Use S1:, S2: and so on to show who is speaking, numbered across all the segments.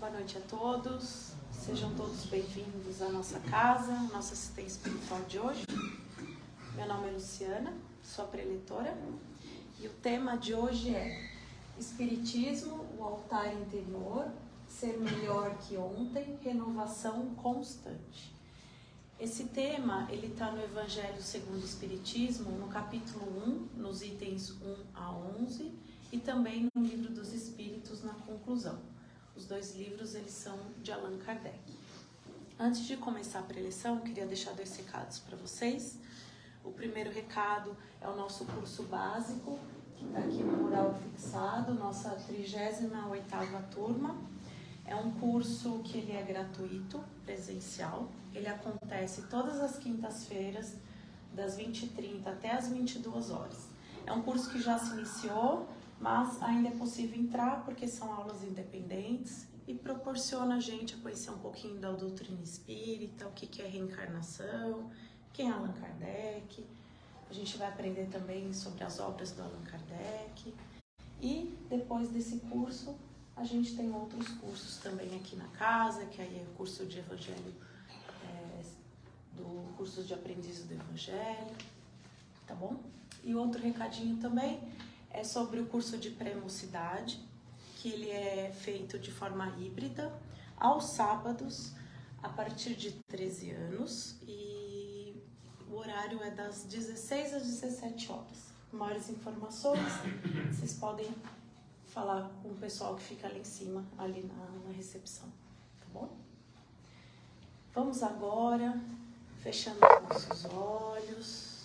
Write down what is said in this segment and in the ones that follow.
S1: Boa noite a todos, sejam todos bem-vindos à nossa casa, nossa assistência espiritual de hoje. Meu nome é Luciana, sou a preletora e o tema de hoje é Espiritismo, o altar interior, ser melhor que ontem, renovação constante. Esse tema ele está no Evangelho segundo o Espiritismo, no capítulo 1, nos itens 1 a 11 e também no Livro dos Espíritos, na conclusão. Os dois livros eles são de Allan Kardec. Antes de começar a preleção, eu queria deixar 2 recados para vocês. O primeiro recado é o nosso curso básico, que está aqui no mural fixado, nossa 38ª turma. É um curso que ele é gratuito, presencial. Ele acontece todas as quintas-feiras, das 20h30 até as 22 horas. É um curso que já se iniciou, mas ainda é possível entrar porque são aulas independentes e proporciona a gente a conhecer um pouquinho da doutrina espírita, o que é reencarnação, quem é Allan Kardec. A gente vai aprender também sobre as obras do Allan Kardec. E depois desse curso, a gente tem outros cursos também aqui na casa, que aí é o curso de Evangelho, do curso de Aprendiz do Evangelho, tá bom? E outro recadinho também é sobre o curso de pré-mocidade, que ele é feito de forma híbrida, aos sábados, a partir de 13 anos, e o horário é das 16 às 17 horas. Maiores informações, vocês podem falar com o pessoal que fica ali em cima, ali na recepção, tá bom? Vamos agora, fechando os nossos olhos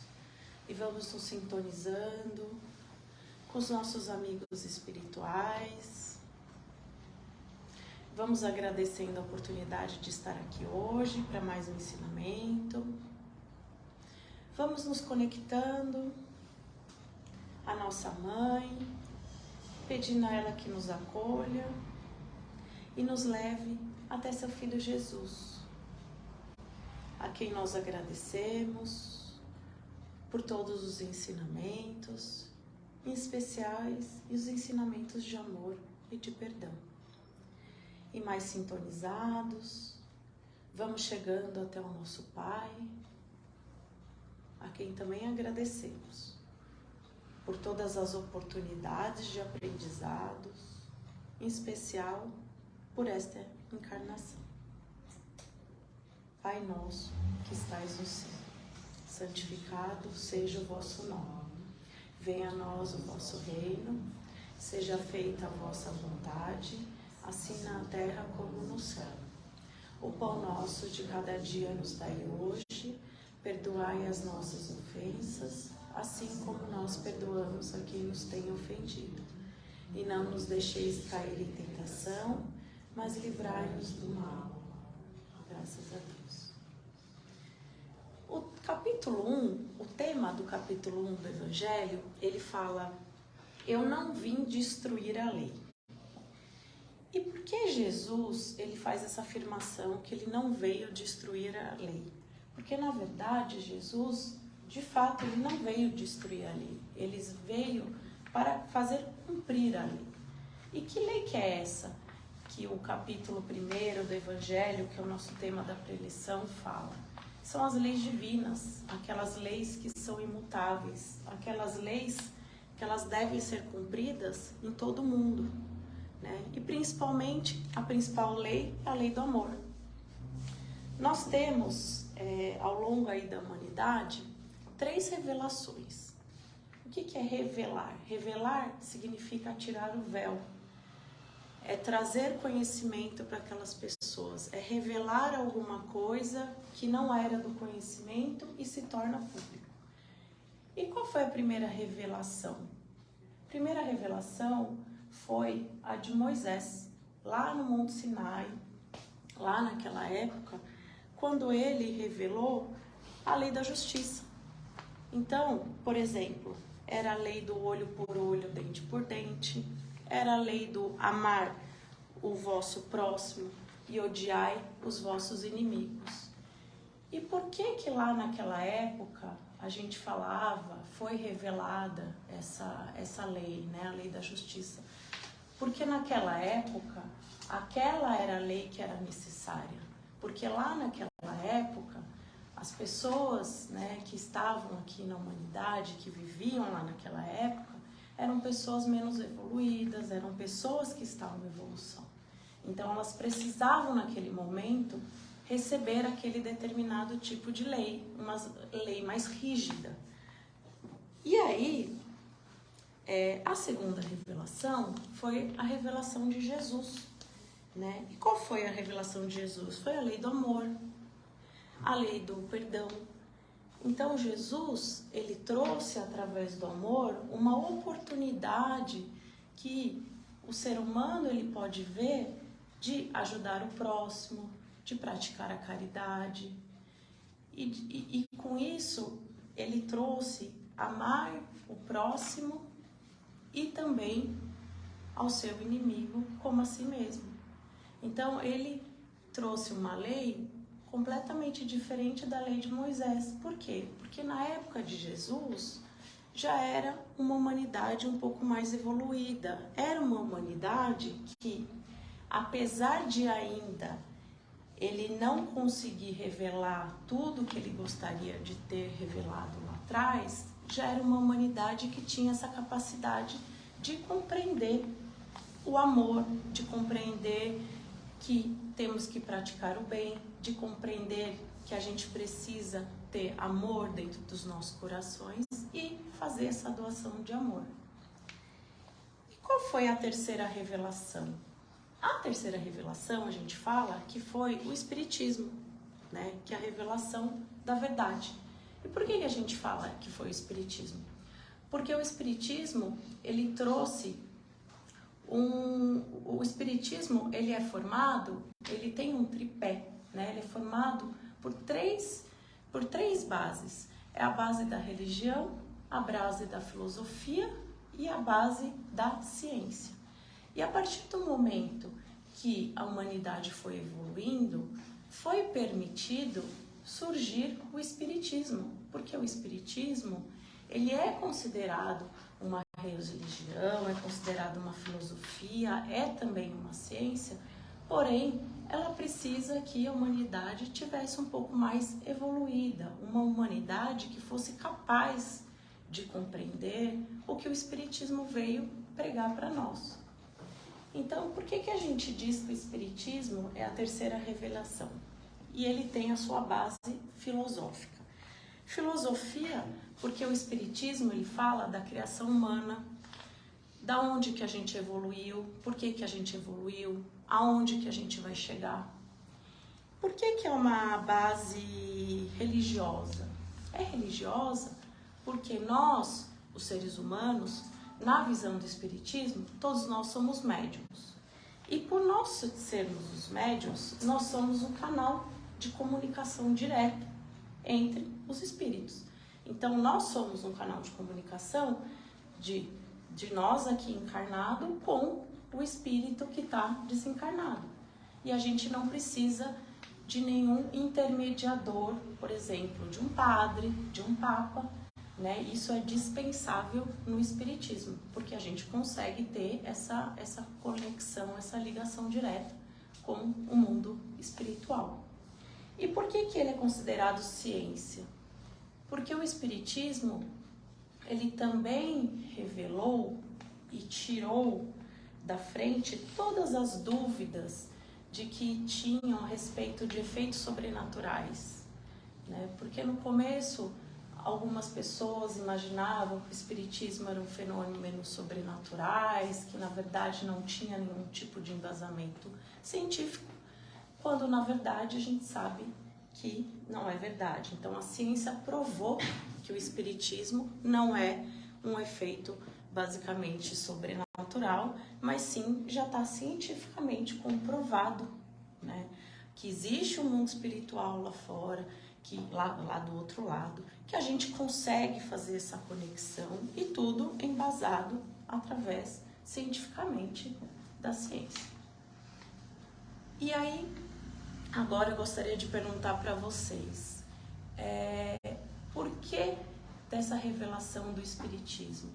S1: e vamos nos sintonizando com os nossos amigos espirituais. Vamos agradecendo a oportunidade de estar aqui hoje para mais um ensinamento. Vamos nos conectando à nossa mãe, pedindo a ela que nos acolha e nos leve até seu Filho Jesus, a quem nós agradecemos por todos os ensinamentos, em especiais e os ensinamentos de amor e de perdão. E mais sintonizados, vamos chegando até o nosso Pai, a quem também agradecemos por todas as oportunidades de aprendizados, em especial por esta encarnação. Pai nosso que estais no céu, santificado seja o vosso nome. Venha a nós o vosso reino, seja feita a vossa vontade, assim na terra como no céu. O pão nosso de cada dia nos dai hoje, perdoai as nossas ofensas, assim como nós perdoamos a quem nos tem ofendido. E não nos deixeis cair em tentação, mas livrai-nos do mal. Graças a Deus. O capítulo 1, o tema do capítulo 1 do Evangelho, ele fala: eu não vim destruir a lei. E por que Jesus ele faz essa afirmação que ele não veio destruir a lei? Porque na verdade Jesus, de fato, ele não veio destruir a lei. Ele veio para fazer cumprir a lei. E que lei que é essa? Que o capítulo 1 do Evangelho, que é o nosso tema da preleção, fala. São as leis divinas, aquelas leis que são imutáveis, aquelas leis que elas devem ser cumpridas em todo o mundo, né? E principalmente, a principal lei é a lei do amor. Nós temos, ao longo aí da humanidade, 3 revelações. O que é revelar? Revelar significa tirar o véu. É trazer conhecimento para aquelas pessoas, é revelar alguma coisa que não era do conhecimento e se torna público. E qual foi a primeira revelação? A primeira revelação foi a de Moisés, lá no Monte Sinai, lá naquela época, quando ele revelou a lei da justiça. Então, por exemplo, era a lei do olho por olho, dente por dente, era a lei do amar o vosso próximo e odiai os vossos inimigos. E por que lá naquela época a gente falava, foi revelada essa lei, né, a lei da justiça? Porque naquela época aquela era a lei que era necessária, porque lá naquela época, as pessoas, né, que estavam aqui na humanidade, que viviam lá naquela época, eram pessoas menos evoluídas, eram pessoas que estavam em evolução. Então elas precisavam naquele momento receber aquele determinado tipo de lei, uma lei mais rígida. E aí, a segunda revelação foi a revelação de Jesus, né? E qual foi a revelação de Jesus? Foi a lei do amor, a lei do perdão. Então Jesus, ele trouxe através do amor uma oportunidade que o ser humano ele pode ver de ajudar o próximo, de praticar a caridade. E com isso ele trouxe amar o próximo e também ao seu inimigo como a si mesmo. Então ele trouxe uma lei completamente diferente da lei de Moisés. Por quê? Porque na época de Jesus já era uma humanidade um pouco mais evoluída. Era uma humanidade que, apesar de ainda ele não conseguir revelar tudo que ele gostaria de ter revelado lá atrás, já era uma humanidade que tinha essa capacidade de compreender o amor, de compreender que temos que praticar o bem, de compreender que a gente precisa ter amor dentro dos nossos corações e fazer essa doação de amor. E qual foi a terceira revelação? A terceira revelação, a gente fala que foi o Espiritismo, né? Que é a revelação da verdade. E por que a gente fala que foi o Espiritismo? Porque o Espiritismo, ele trouxe o Espiritismo, ele é formado, ele tem um tripé, né? Ele é formado por três bases. É a base da religião, a base da filosofia e a base da ciência. E a partir do momento que a humanidade foi evoluindo, foi permitido surgir o Espiritismo, porque o Espiritismo, ele é considerado uma religião, é considerado uma filosofia, é também uma ciência, porém, ela precisa que a humanidade tivesse um pouco mais evoluída, uma humanidade que fosse capaz de compreender o que o Espiritismo veio pregar para nós. Então, por que a gente diz que o Espiritismo é a terceira revelação? E ele tem a sua base filosófica. Filosofia, porque o Espiritismo ele fala da criação humana, da onde que a gente evoluiu, por que a gente evoluiu, aonde que a gente vai chegar. Por que é uma base religiosa? É religiosa porque nós, os seres humanos, na visão do Espiritismo, todos nós somos médiuns. E por nós sermos os médiuns, nós somos um canal de comunicação direta entre os espíritos. Então, nós somos um canal de comunicação de nós aqui encarnado com o espírito que está desencarnado. E a gente não precisa de nenhum intermediador, por exemplo, de um padre, de um papa, né? Isso é dispensável no Espiritismo, porque a gente consegue ter essa conexão, essa ligação direta com o mundo espiritual. E por que ele é considerado ciência? Porque o Espiritismo, ele também revelou e tirou da frente todas as dúvidas de que tinham a respeito de efeitos sobrenaturais, né? Porque no começo algumas pessoas imaginavam que o Espiritismo era um fenômeno sobrenaturais, que na verdade não tinha nenhum tipo de embasamento científico, quando na verdade a gente sabe que não é verdade. Então a ciência provou que o Espiritismo não é um efeito basicamente sobrenatural, mas sim já está cientificamente comprovado, né? Que existe um mundo espiritual lá fora, que lá do outro lado, que a gente consegue fazer essa conexão e tudo embasado através cientificamente da ciência. E aí, agora eu gostaria de perguntar para vocês, por que dessa revelação do Espiritismo,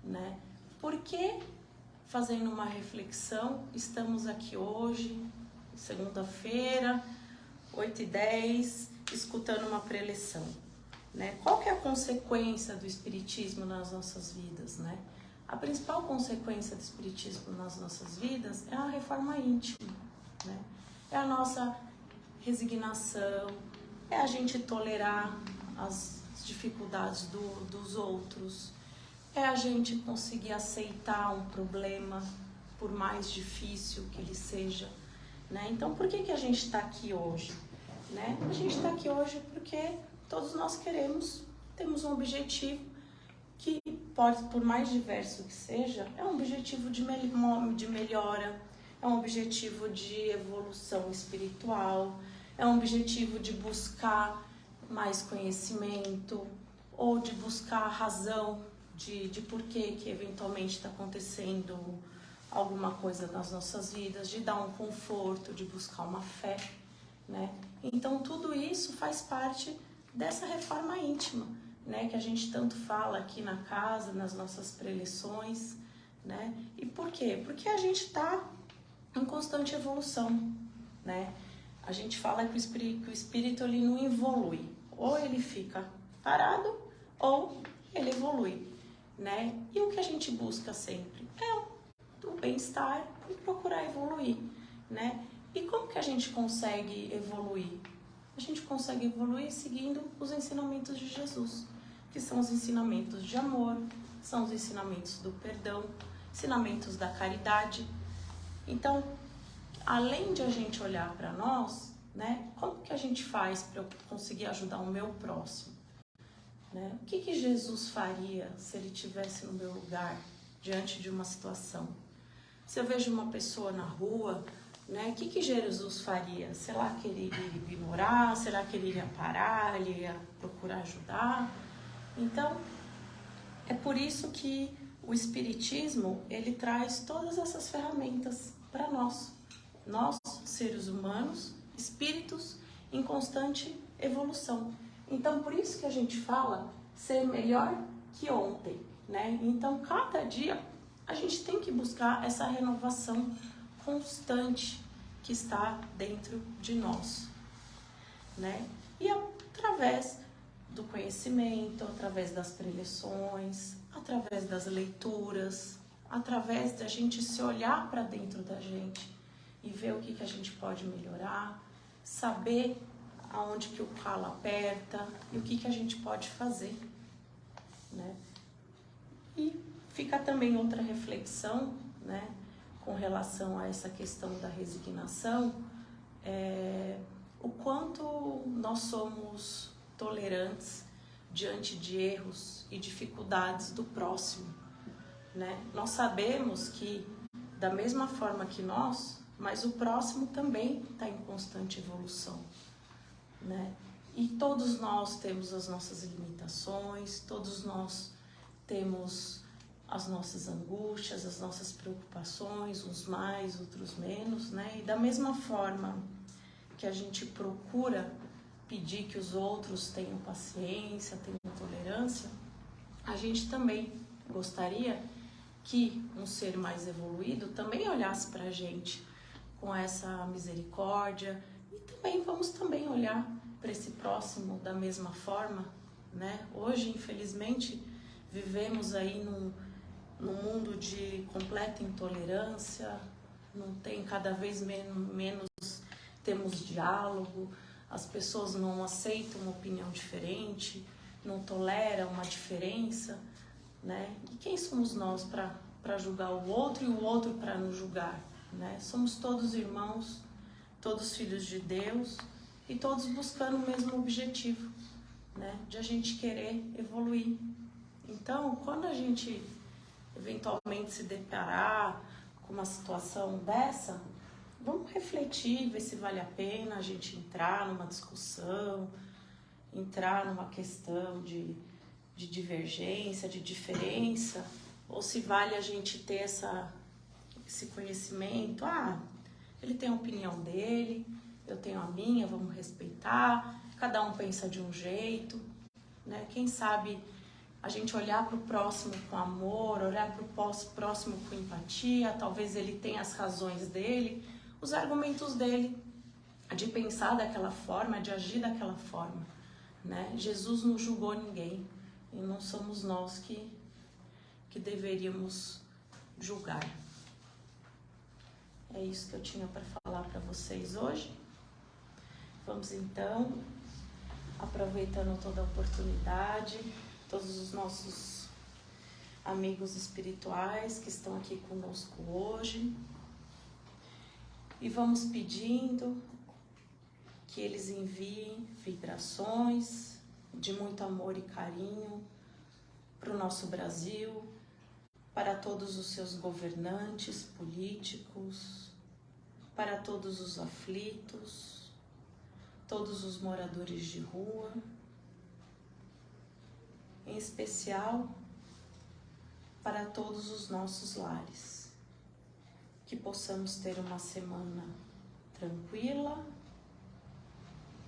S1: né? Por que fazendo uma reflexão. Estamos aqui hoje, segunda-feira, 8h10, escutando uma preleção, né? Qual que é a consequência do Espiritismo nas nossas vidas, né? A principal consequência do Espiritismo nas nossas vidas é a reforma íntima, né? É a nossa resignação, é a gente tolerar as dificuldades dos outros, é a gente conseguir aceitar um problema, por mais difícil que ele seja, né? Então, por que a gente está aqui hoje, né? A gente está aqui hoje porque todos nós temos um objetivo que pode, por mais diverso que seja, é um objetivo de melhora, é um objetivo de evolução espiritual, é um objetivo de buscar mais conhecimento ou de buscar a razão de por que eventualmente está acontecendo alguma coisa nas nossas vidas, de dar um conforto, de buscar uma fé, né? Então tudo isso faz parte dessa reforma íntima, né, que a gente tanto fala aqui na casa, nas nossas preleções, né? E por quê? Porque a gente está em constante evolução, né? A gente fala que o espírito ele não evolui, ou ele fica parado ou ele evolui, né? E o que a gente busca sempre é o bem-estar e procurar evoluir, né? E como que a gente consegue evoluir? A gente consegue evoluir seguindo os ensinamentos de Jesus, que são os ensinamentos de amor, são os ensinamentos do perdão, ensinamentos da caridade. Então, além de a gente olhar para nós, né, como que a gente faz para eu conseguir ajudar o meu próximo? Né? O que Jesus faria se ele estivesse no meu lugar, diante de uma situação? Se eu vejo uma pessoa na rua, né, o que Jesus faria? Será que ele iria ignorar? Será que ele iria parar? Ele iria procurar ajudar? Então, é por isso que o Espiritismo, ele traz todas essas ferramentas para nós. Nós, seres humanos, espíritos em constante evolução. Então, por isso que a gente fala ser melhor que ontem, né? Então, cada dia a gente tem que buscar essa renovação constante que está dentro de nós, né? E através do conhecimento, através das preleções, através das leituras, através de a gente se olhar para dentro da gente e ver o que a gente pode melhorar, saber aonde que o calo aperta e o que a gente pode fazer, né? E fica também outra reflexão, né, com relação a essa questão da resignação, o quanto nós somos tolerantes diante de erros e dificuldades do próximo, né? Nós sabemos que da mesma forma que nós, mas o próximo também está em constante evolução, né? E todos nós temos as nossas limitações, todos nós temos as nossas angústias, as nossas preocupações, uns mais, outros menos, né? E da mesma forma que a gente procura pedir que os outros tenham paciência, tenham tolerância, a gente também gostaria que um ser mais evoluído também olhasse para a gente com essa misericórdia e também vamos também olhar para esse próximo da mesma forma, né? Hoje, infelizmente, vivemos aí num mundo de completa intolerância, não tem cada vez menos temos diálogo, as pessoas não aceitam uma opinião diferente, não toleram uma diferença, né? E quem somos nós para julgar o outro e o outro para nos julgar, né? Somos todos irmãos, todos filhos de Deus e todos buscando o mesmo objetivo, né? De a gente querer evoluir. Então, quando a gente eventualmente se deparar com uma situação dessa, vamos refletir, ver se vale a pena a gente entrar numa discussão, entrar numa questão de divergência, de diferença, ou se vale a gente ter esse conhecimento. Ele tem a opinião dele, eu tenho a minha, vamos respeitar, cada um pensa de um jeito, né? Quem sabe a gente olhar para o próximo com amor, olhar para o próximo com empatia. Talvez ele tenha as razões dele, os argumentos dele, de pensar daquela forma, de agir daquela forma, né? Jesus não julgou ninguém e não somos nós que deveríamos julgar. É isso que eu tinha para falar para vocês hoje. Vamos então, aproveitando toda a oportunidade, todos os nossos amigos espirituais que estão aqui conosco hoje, e vamos pedindo que eles enviem vibrações de muito amor e carinho para o nosso Brasil, para todos os seus governantes políticos, para todos os aflitos, todos os moradores de rua, em especial para todos os nossos lares, que possamos ter uma semana tranquila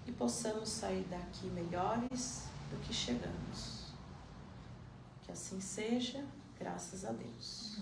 S1: e possamos sair daqui melhores do que chegamos. Que assim seja, graças a Deus.